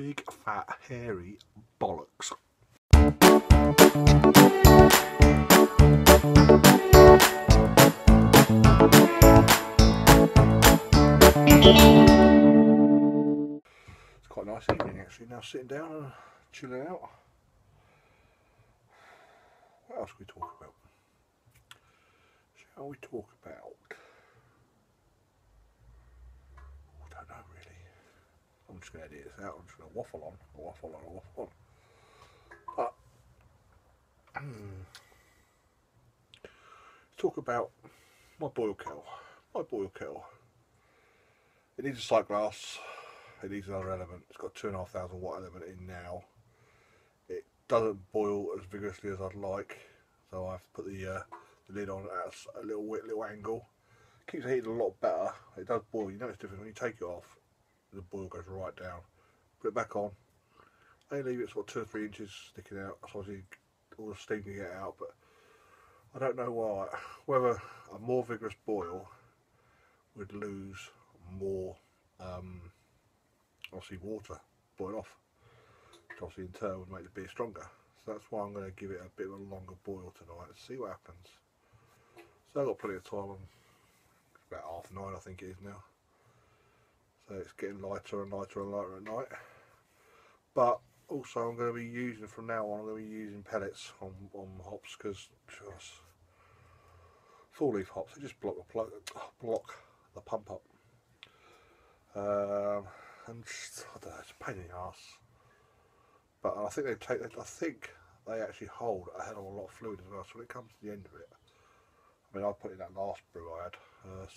big, fat, hairy bollocks. It's quite a nice evening actually, now sitting down and chilling out. What else can we talk about? Shall we talk about? I don't know really. I'm just going to edit this out. I'm just going to waffle on. But talk about my boil kettle. It needs a sight glass. It needs another element. It's got 2,500 watt element in now. It doesn't boil as vigorously as I'd like, so I have to put the lid on at a little angle. It keeps heating a lot better. It does boil. You know it's different when you take it off. The boil goes right down. Put it back on. They leave it sort of 2 or 3 inches sticking out. So obviously all the steam can get out, but I don't know why. Whether a more vigorous boil would lose more obviously water, boil off, which obviously in turn would make the beer stronger. So that's why I'm going to give it a bit of a longer boil tonight and see what happens. So I've got plenty of time. It's about 9:30 I think it is now. So it's getting lighter and lighter and lighter at night. But also I'm going to be using, from now on, I'm going to be using pellets on hops, because 4-leaf hops, they just block the pump up. And just, I don't know, it's a pain in the arse. But I think they actually hold a hell of a lot of fluid as well. So when it comes to the end of it, I mean, I put in that last brew I had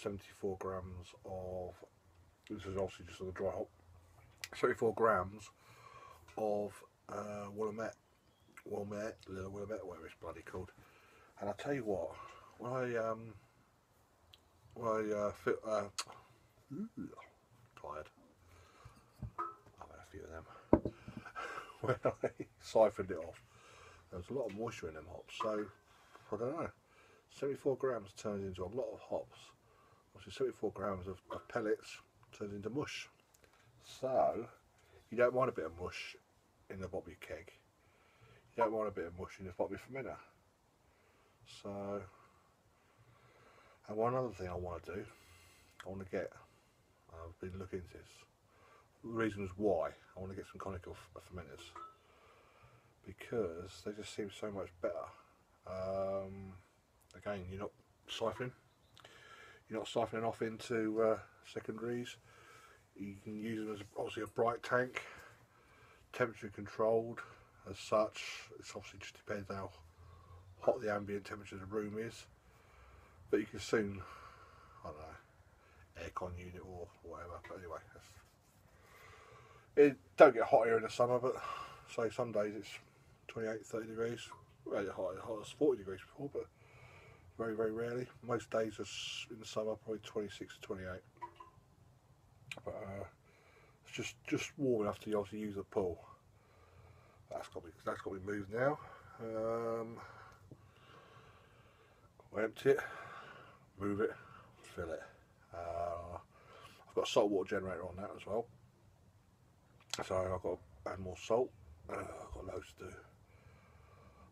74 grams of, this is obviously just on the dry hop, 74 grams of Willamette, whatever it's bloody called. And I tell you what, when I tired. I've had a few of them. When I siphoned it off, there was a lot of moisture in them hops, so I don't know. 74 grams turns into a lot of hops. Obviously 74 grams of pellets turns into mush. So you don't want a bit of mush in the bottom of your keg. You don't want a bit of mush in the bottom of your fermenter. So, and one other thing I want to do, I want to get, I've been looking into this. The reason is why I want to get some conical fermenters, because they just seem so much better. Again, you're not siphoning off into secondaries. You can use them as obviously a bright tank, temperature controlled as such. It obviously just depends how hot the ambient temperature of the room is, but you can soon, I don't know, aircon unit or whatever. But anyway, it don't get hot here in the summer, but say some days it's 28-30 degrees. Well, it's hot as 40 degrees before, but very, very rarely. Most days in the summer probably 26 to 28. But it's just warm enough to obviously use the pool. That's got to be moved now. We'll empty it, move it, fill it. I've got a salt water generator on that as well, so I've got to add more salt. I've got loads to do.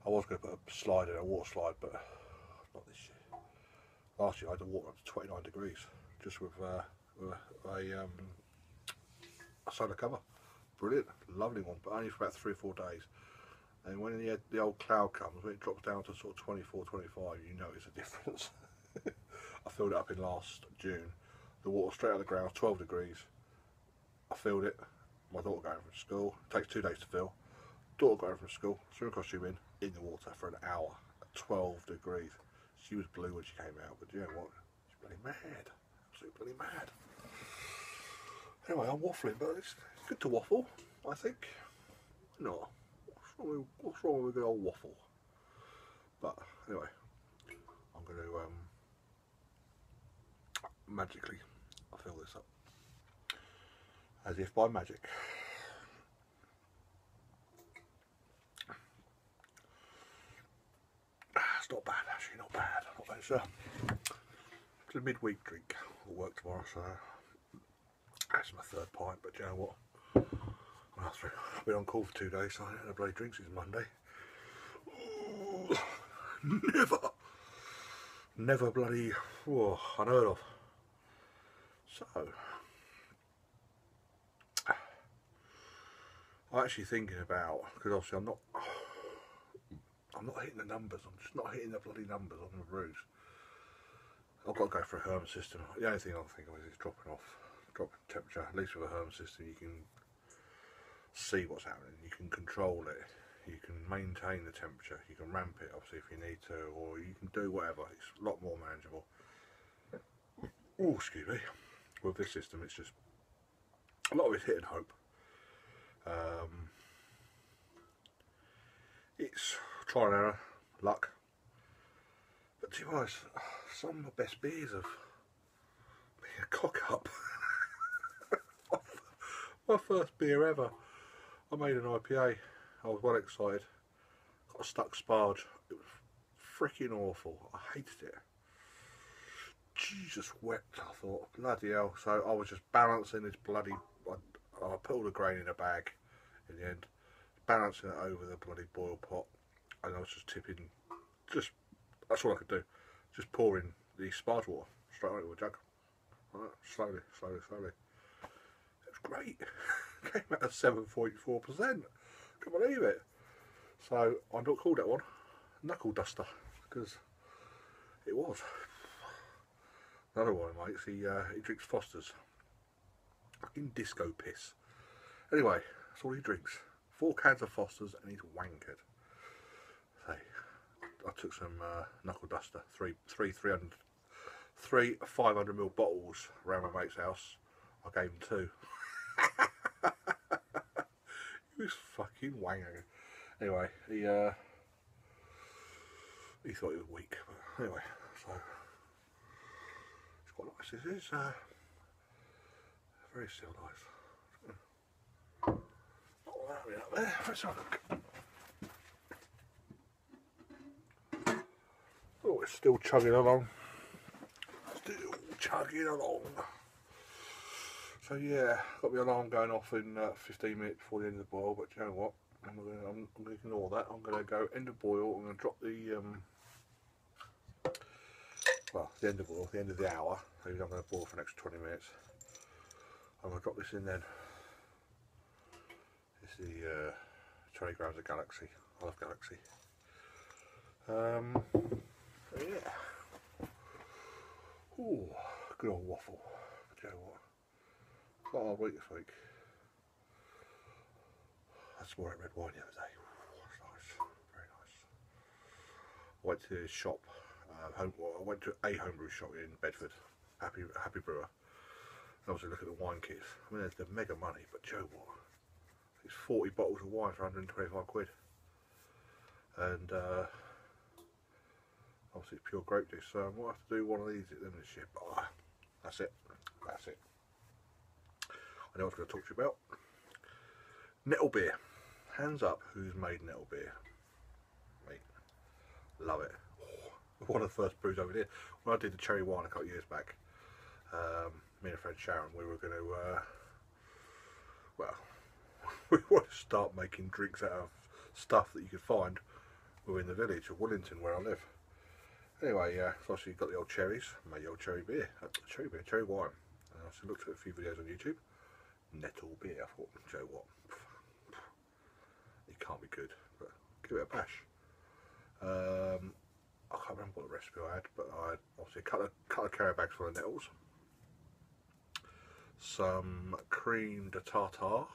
I was going to put a slide in, a water slide, but not this year. Last year I had the water up to 29 degrees just with a solar cover. Brilliant, lovely one, but only for about 3 or 4 days. And when the old cloud comes, when it drops down to sort of 24, 25, you notice a difference. I filled it up in last June. The water straight out of the ground, 12 degrees. I filled it. My daughter going from school. It takes 2 days to fill. Daughter going from school. Swimming costume in the water for an hour at 12 degrees. She was blue when she came out, but you know what? She's bloody mad. Absolutely bloody mad. Anyway, I'm waffling, but it's good to waffle, I think. No. What's wrong with a good old waffle? But anyway, I'm going to magically fill this up, as if by magic. It's not bad, actually, not bad. It's a midweek drink. I'll work tomorrow, so that's my 3rd pint. But you know what? I'll have 3 I've been on call for 2 days, so I haven't had a bloody drink since Monday. Ooh, never bloody, unheard of. So, I'm actually thinking about, because obviously I'm not hitting the numbers. I'm just not hitting the bloody numbers on the brews. I've got to go for a Herm system. The only thing I'm thinking of is dropping temperature. At least with a Herm system, you can see what's happening. You can control it. You can maintain the temperature. You can ramp it, obviously, if you need to, or you can do whatever. It's a lot more manageable. Oh, excuse me. With this system, it's just a lot of it's hit and hope. It's trial and error, luck. But to be honest, some of my best beers have been a cock up. My first beer ever. I made an IPA. I was well excited. Got a stuck sparge. It was freaking awful. I hated it. Jesus wept, I thought. Bloody hell. So I was just balancing this bloody... I put all the grain in a bag in the end. Balancing it over the bloody boil pot. And I was just tipping... That's all I could do. Just pouring the sparge water straight into a jug. Right, slowly. It was great. Came out at 7.4%. Can't believe it. So I called that one Knuckle Duster, because it was. Another one, mate. He drinks Foster's. Fucking disco piss. Anyway, that's all he drinks. 4 cans of Foster's and he's wankered. So I took some Knuckle Duster, three 500ml bottles around my mate's house. I gave him 2. He was fucking wanging. Anyway, he thought he was weak, but anyway, so it's quite nice. This is very still nice. Not that up there. Let's have a look. Oh, it's still chugging along. So yeah, got my alarm going off in 15 minutes before the end of the boil, but you know what? I'm going to ignore that. I'm going to go end of boil. I'm going to drop the the end of boil, the end of the hour. So I'm going to boil for the next 20 minutes. I'm going to drop this in then. It's the 20 grams of Galaxy. I love Galaxy. So yeah. Ooh, good old Waffle. Do you know what? Quite a hard week this week. I just bought red wine the other day. Ooh, that's nice. Very nice. I went to the shop. I went to a homebrew shop in Bedford. Happy Brewer. And obviously look at the wine kits. I mean, they're mega money, but Joe, what? It's 40 bottles of wine for 125 quid. And obviously it's pure grape juice, so I might have to do one of these at the end of this year. But that's it. I know what I'm going to talk to you about. Nettle beer. Hands up, who's made nettle beer? Me. Love it. One of the first brews I ever did. When I did the cherry wine a couple of years back, me and a friend Sharon, we were going to, we want to start making drinks out of stuff that you could find within the village of Wellington, where I live. Anyway, so obviously you've got the old cherries, made the old cherry wine. I also looked at a few videos on YouTube. Nettle beer. I thought, Joe, what? It can't be good, but give it a bash. I can't remember what the recipe I had, but I had obviously a couple of carrier bags full of nettles, some cream de tartar,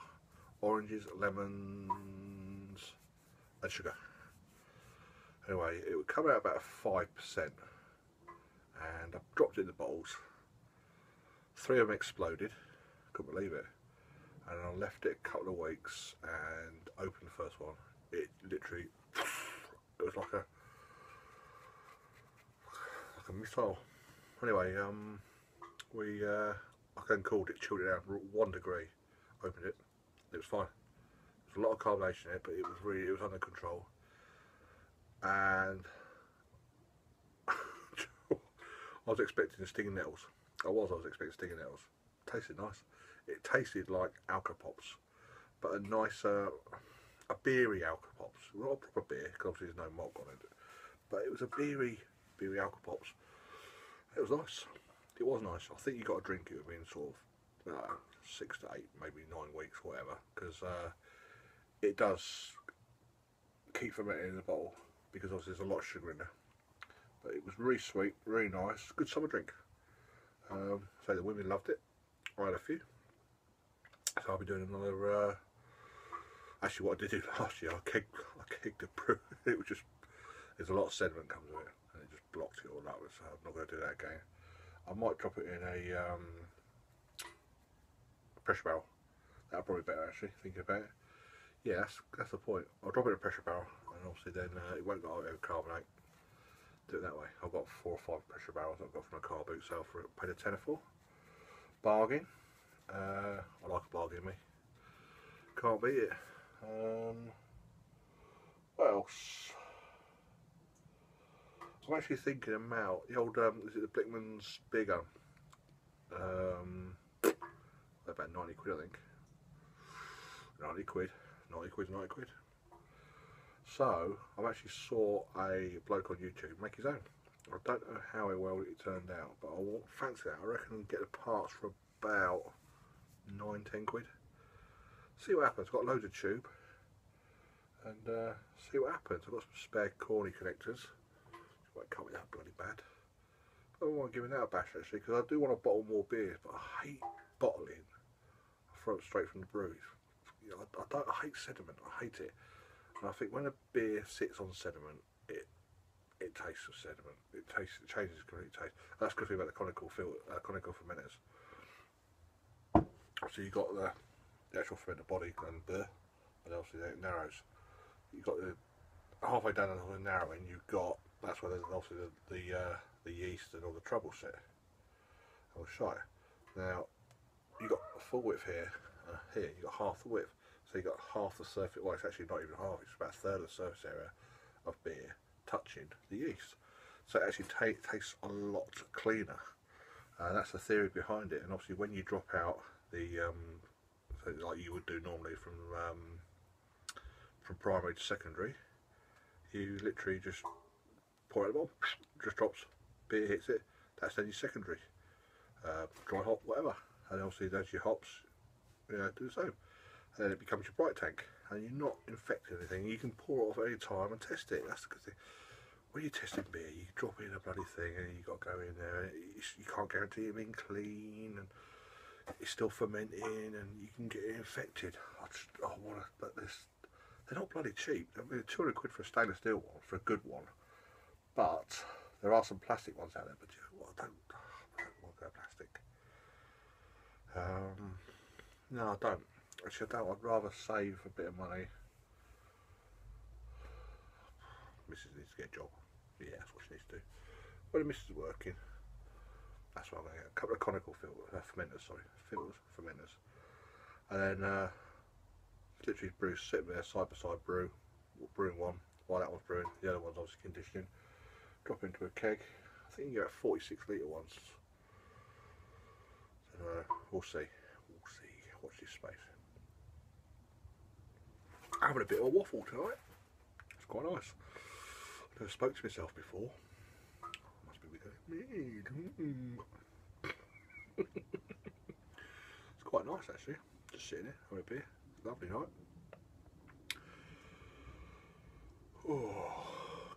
oranges, lemons, and sugar. Anyway, it would come out about 5%, and I dropped it in the bowls. 3 of them exploded. Couldn't believe it. And I left it a couple of weeks and opened the first one. It literally, it was like a missile. Anyway, I then cooled it, chilled it down 1 degree, opened it. It was fine. There was a lot of carbonation in it, but it was under control. And I was expecting stinging nettles. I was expecting stinging nettles. It tasted nice. It tasted like Alka Pops, but a nice, a beery Alka-Pops. Not a proper beer, because obviously there's no malt on it. But it was a beery Alka-Pops. It was nice. It was nice. I think you got to drink it within sort of 6 to 8, maybe 9 weeks, whatever, because it does keep fermenting in the bottle, because obviously there's a lot of sugar in there. But it was really sweet, really nice, good summer drink. So the women loved it. I had a few. So I'll be doing another. Actually, what I did do last year, I kegged the brew. It was just, there's a lot of sediment comes with it, and it just blocked it all up. So I'm not going to do that again. I might drop it in a pressure barrel. That'll probably be better, actually, thinking about it. Yeah, that's the point. I'll drop it in a pressure barrel, and obviously then it won't go over carbonate. Do it that way. I've got 4 or 5 pressure barrels I've got from a car boot sale for paid a tenner for. Bargain. I like a bargain, me. Can't beat it. What else? I'm actually thinking about the old, is it the Blickman's beer gun? About 90 quid, I think. 90 quid. 90 quid, 90 quid. So, I actually saw a bloke on YouTube make his own. I don't know how well it turned out, but I won't fancy that. I reckon I can get the parts for about 9-10 quid. See what happens. I've got loads of tube, and see what happens. I've got some spare corny connectors. Won't come with that bloody bad. I don't want giving that a bash, actually, because I do want to bottle more beers, but I hate bottling. I throw it straight from the breweries. You know, I hate sediment. I hate it. And I think when a beer sits on sediment, it tastes of sediment. It changes complete taste. That's the good thing about the conical fermenters. So you got the actual fermenter body and obviously it narrows. You got the halfway down the narrowing. You've got, that's where there's obviously the yeast and all the trouble set. I'll show you. Now you got a full width here. Here you got half the width. So you got half the surface. Well, it's actually not even half. It's about a third of the surface area of beer touching the yeast. So it actually tastes a lot cleaner. That's the theory behind it. And obviously, when you drop out the so like you would do normally from primary to secondary, you literally just pour it at the bottom, just drops, beer hits it. That's then your secondary, dry hop, whatever. And obviously, there's your hops. You know, do the same. And then it becomes your bright tank, and you're not infecting anything. You can pour it off at any time and test it. That's the good thing. When you're testing beer, you drop in a bloody thing, and you got to go in there. You can't guarantee it being clean, and it's still fermenting, and you can get it infected. I want to, but they're not bloody cheap. I mean, 200 quid for a stainless steel one, for a good one. But there are some plastic ones out there. But you know what? I don't want to go plastic. No, I don't. Actually, I don't. I'd rather save a bit of money. Mrs. needs to get a job. Yeah, that's what she needs to do. When the missus is working, that's what I'm going to get. A couple of conical fermenters, fermenters. And then literally brew, sitting there side by side brewing one, while that one's brewing, the other one's obviously conditioning. Drop into a keg. I think you get 46 litre ones. So, we'll see. We'll see. Watch this space. I'm having a bit of a waffle tonight. It's quite nice. I never spoke to myself before. Must be with it. It's quite nice actually. Just sitting here, having a beer. Lovely night. Oh,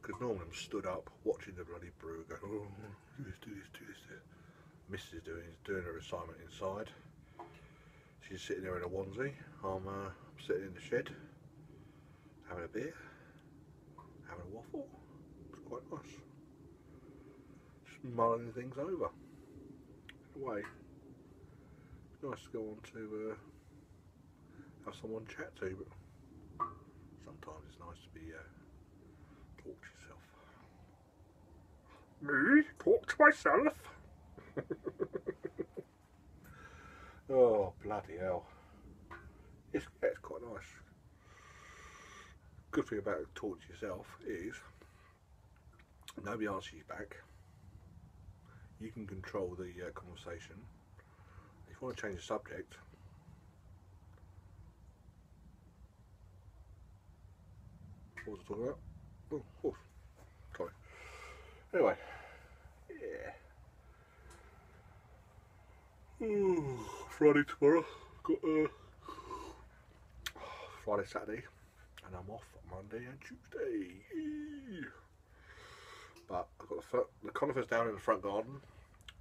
because normally I'm stood up watching the bloody brew going, oh, do this, do this, do this, do this. Mrs. is doing her assignment inside. She's sitting there in a onesie. I'm sitting in the shed, having a beer, having a waffle. It's quite nice. Just mulling things over. In a way, it's nice to go on to have someone chat to, but sometimes it's nice to be talk to yourself. Me? Talk to myself? Oh, bloody hell. It's quite nice. Good thing about talking to yourself is nobody answers you back. You can control the conversation. If you want to change the subject, What was I talking about? Oh, horse. Sorry. Anyway, yeah. Ooh, Friday tomorrow. Got Friday, Saturday, and I'm off Monday and Tuesday. But I've got the conifers down in the front garden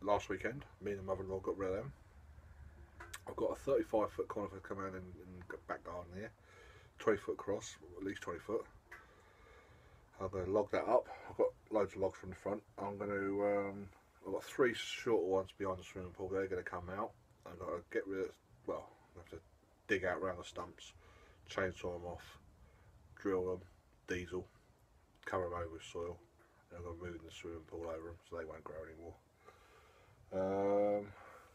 last weekend. Me and the mother-in-law got rid of them. I've got a 35-foot conifer come out in the back garden here, 20-foot across, at least 20 foot. I'm going to log that up. I've got loads of logs from the front. I'm going to, I've got 3 shorter ones behind the swimming pool. They're going to come out. I've got to get rid of, well, I have to dig out around the stumps, chainsaw them off, drill them, diesel, cover them over with soil, and I'm going to move the swimming pool over them so they won't grow anymore.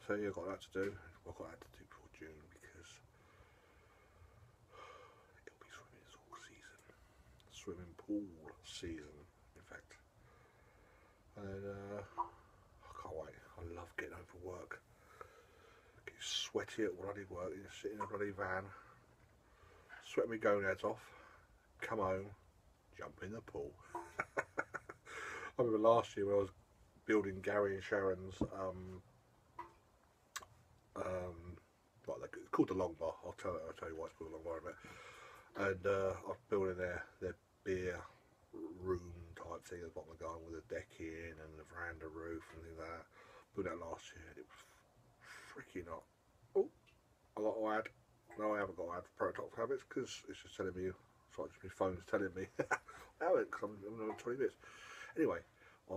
So yeah, I've got that to do. I've got that to do before June because it'll be swimming all season. Swimming pool season, in fact. And I can't wait. I love getting home from work. Get sweaty at bloody work. You sit in a bloody van, sweat me gonads off, come home, jump in the pool. I remember last year when I was building Gary and Sharon's what they called the long bar. I'll tell you why it's called the long bar in a minute. And I was building their beer room type thing at the bottom of the garden with a deck in and the veranda roof and things like that. Built that last year and it was freaking hot. Oh, I got to add. No, I haven't got to add prototype habits because it's just telling me. It's like my phone's telling me. I haven't because I'm on 20 minutes. Anyway, I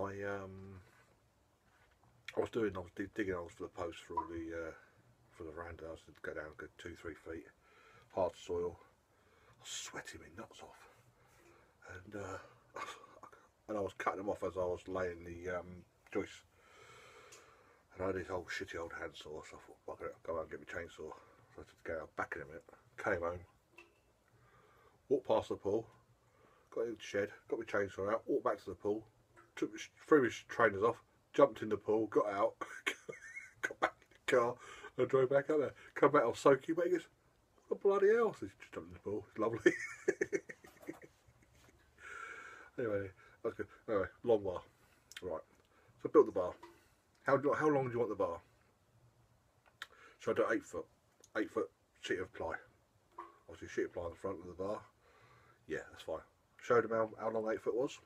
was digging holes for the posts for all the for the veranda. I was to go down a good 2-3 feet, hard soil. I was sweating my nuts off, and I was cutting them off as I was laying the joists. And I had this old shitty old handsaw, so I thought, fuck it, go out and get my chainsaw. So I had to go out back in a minute. Came home, walked past the pool, got in the shed, got my chainsaw out, walked back to the pool, threw my trainers off, jumped in the pool, got out, got back in the car, and drove back up there. Come back, I was soaking, but he goes, what the bloody hell? So he just jumped in the pool, it's lovely. Anyway, that's good. Anyway, long bar. Right, so I built the bar. How long do you want the bar? So I do 8 foot. 8 foot sheet of ply. Obviously sheet of ply on the front of the bar. Yeah, that's fine. Showed them how long 8 foot was.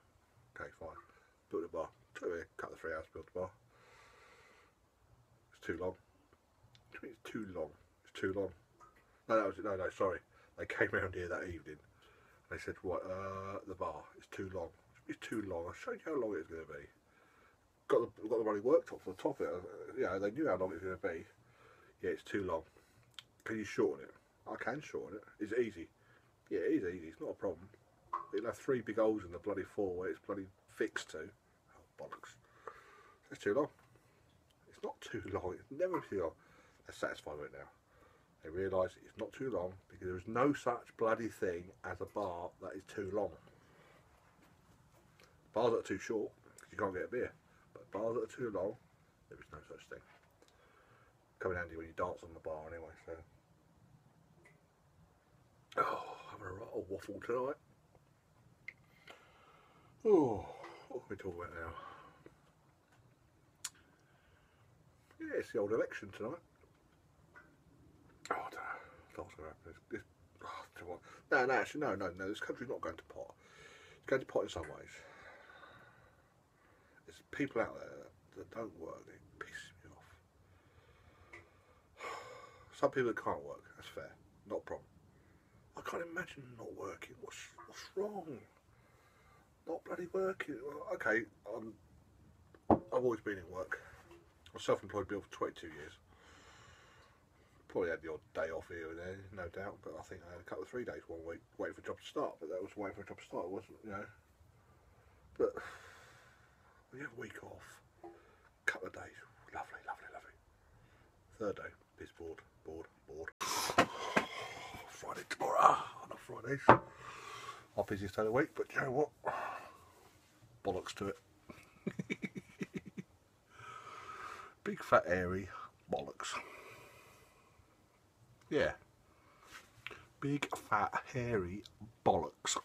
Okay, fine. Built the bar. Took me a couple of 3 hours to build the bar. It's too long. What do you mean it's too long? It's too long. No, sorry. They came round here that evening. They said, what, the bar is too long. It's too long. I showed you how long it's going to be. Got the bloody worktop for the top of it. You know, they knew how long it's going to be. Yeah, it's too long. Can you shorten it? I can shorten it. Is it easy? Yeah, it is easy. It's not a problem. It'll have 3 big holes in the bloody floor where it's bloody fixed to. Oh, bollocks. It's too long. It's not too long. It's never too long. They're satisfied with it now. They realise it's not too long because there is no such bloody thing as a bar that is too long. Bars that are too short because you can't get a beer. But bars that are too long, there is no such thing. Come in handy when you dance on the bar anyway, so. Oh, having a right old waffle tonight. Oh, what can we talk about now? Yeah, it's the old election tonight. Oh, I don't know what's going to happen. No, actually, no, this country's not going to pot. It's going to pot in some ways. There's people out there that don't work, they piss me off. Some people that can't work, that's fair, not a problem. I can't imagine not working. What's wrong? Not bloody working. Well, okay, I've always been in work. I was self-employed bill for 22 years. Probably had the odd day off here and there, no doubt, but I think I had a couple of 3 days one week waiting for a job to start, but that was waiting for a job to start, wasn't it, you know? But when you have a week off, a couple of days, lovely, lovely, lovely. 3rd day, piss bored. Friday tomorrow, not Fridays. Our busiest day of the week, but you know what? Bollocks to it. Big fat airy bollocks. Yeah. Big fat hairy bollocks.